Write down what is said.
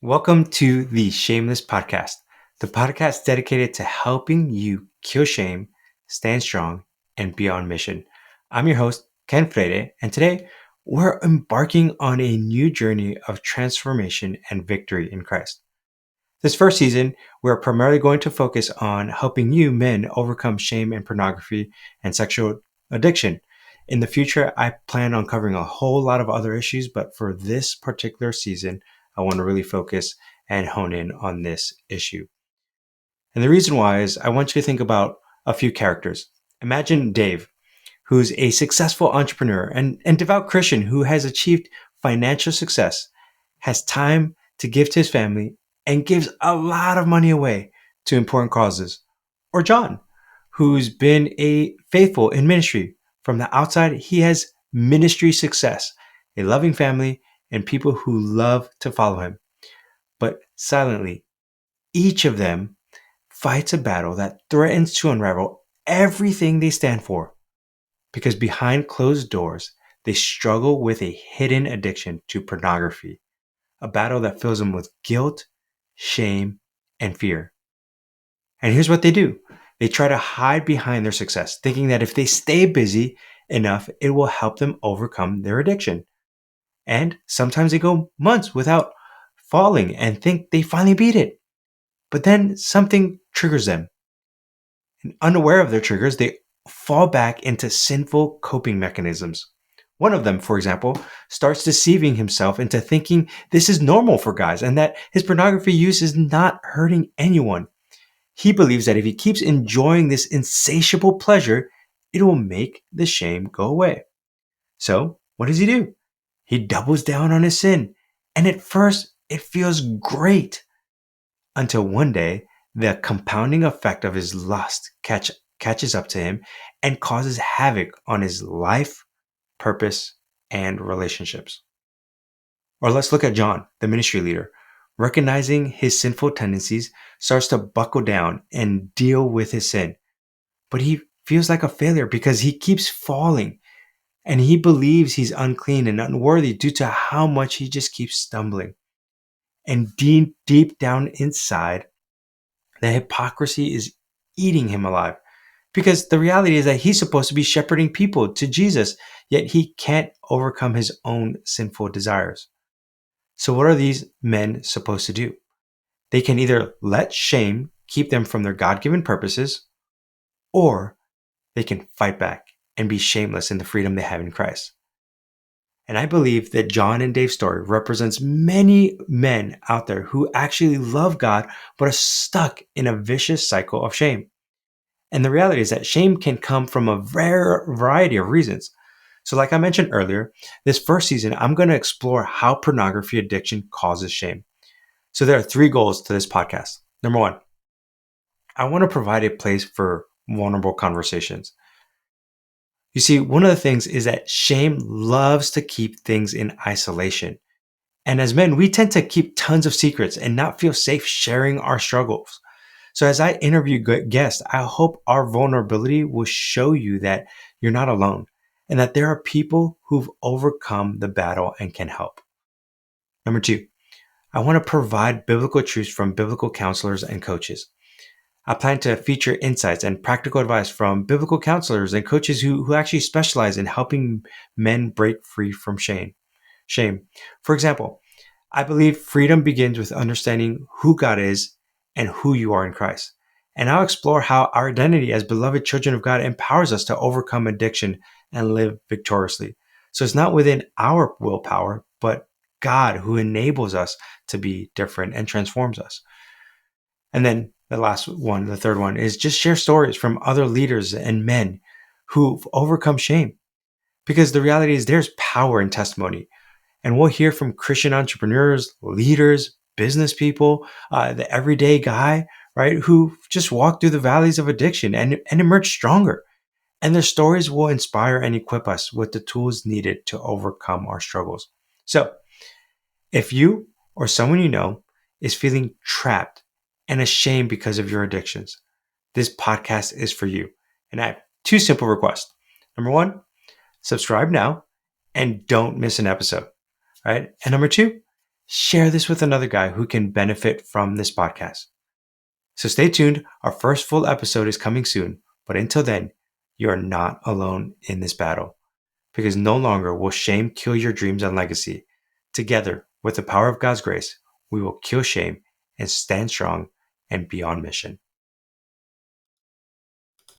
Welcome to the Shameless Podcast, the podcast dedicated to helping you kill shame, stand strong, and be on mission. I'm your host, Ken Freire, and today we're embarking on a new journey of transformation and victory in Christ. This first season, we're primarily going to focus on helping you men overcome shame and pornography and sexual addiction. In the future, I plan on covering a whole lot of other issues, but for this particular season, I want to really focus and hone in on this issue. And the reason why is I want you to think about a few characters. Imagine Dave, who's a successful entrepreneur and devout Christian who has achieved financial success, has time to give to his family, and gives a lot of money away to important causes. Or John, who's been a faithful in ministry. From the outside, he has ministry success, a loving family, and people who love to follow him. But silently, each of them fights a battle that threatens to unravel everything they stand for. Because behind closed doors, they struggle with a hidden addiction to pornography, a battle that fills them with guilt, shame, and fear. And here's what they do. They try to hide behind their success, thinking that if they stay busy enough, it will help them overcome their addiction. And sometimes they go months without falling and think they finally beat it. But then something triggers them. And unaware of their triggers, they fall back into sinful coping mechanisms. One of them, for example, starts deceiving himself into thinking this is normal for guys and that his pornography use is not hurting anyone. He believes that if he keeps enjoying this insatiable pleasure, it will make the shame go away. So, what does he do? He doubles down on his sin. And at first, it feels great. Until one day, the compounding effect of his lust catches up to him and causes havoc on his life, purpose, and relationships. Or let's look at John, the ministry leader. Recognizing his sinful tendencies, starts to buckle down and deal with his sin. But he feels like a failure because he keeps falling and he believes he's unclean and unworthy due to how much he just keeps stumbling. And deep down inside, the hypocrisy is eating him alive. Because the reality is that he's supposed to be shepherding people to Jesus, yet he can't overcome his own sinful desires. So what are these men supposed to do? They can either let shame keep them from their God-given purposes, or they can fight back and be shameless in the freedom they have in Christ. And I believe that John and Dave's story represents many men out there who actually love God but are stuck in a vicious cycle of shame. And the reality is that shame can come from a variety of reasons. So like I mentioned earlier, this first season, I'm going to explore how pornography addiction causes shame. So there are three goals to this podcast. Number one, I want to provide a place for vulnerable conversations. You see, one of the things is that shame loves to keep things in isolation. And as men, we tend to keep tons of secrets and not feel safe sharing our struggles. So as I interview guests, I hope our vulnerability will show you that you're not alone and that there are people who've overcome the battle and can help. Number two, I want to provide biblical truths from biblical counselors and coaches. I plan to feature insights and practical advice from biblical counselors and coaches who actually specialize in helping men break free from shame. For example, I believe freedom begins with understanding who God is and who you are in Christ. And I'll explore how our identity as beloved children of God empowers us to overcome addiction and live victoriously. So it's not within our willpower, but God who enables us to be different and transforms us. And then the third one, is just share stories from other leaders and men who've overcome shame. Because the reality is there's power in testimony. And we'll hear from Christian entrepreneurs, leaders, business people, the everyday guy, right, who just walked through the valleys of addiction and emerged stronger. And their stories will inspire and equip us with the tools needed to overcome our struggles. So if you or someone you know is feeling trapped and ashamed because of your addictions, this podcast is for you. And I have two simple requests. Number one, subscribe now and don't miss an episode. Right? And number two, share this with another guy who can benefit from this podcast. So stay tuned. Our first full episode is coming soon. But until then, you are not alone in this battle, because no longer will shame kill your dreams and legacy. Together, with the power of God's grace, we will kill shame and stand strong and be on mission.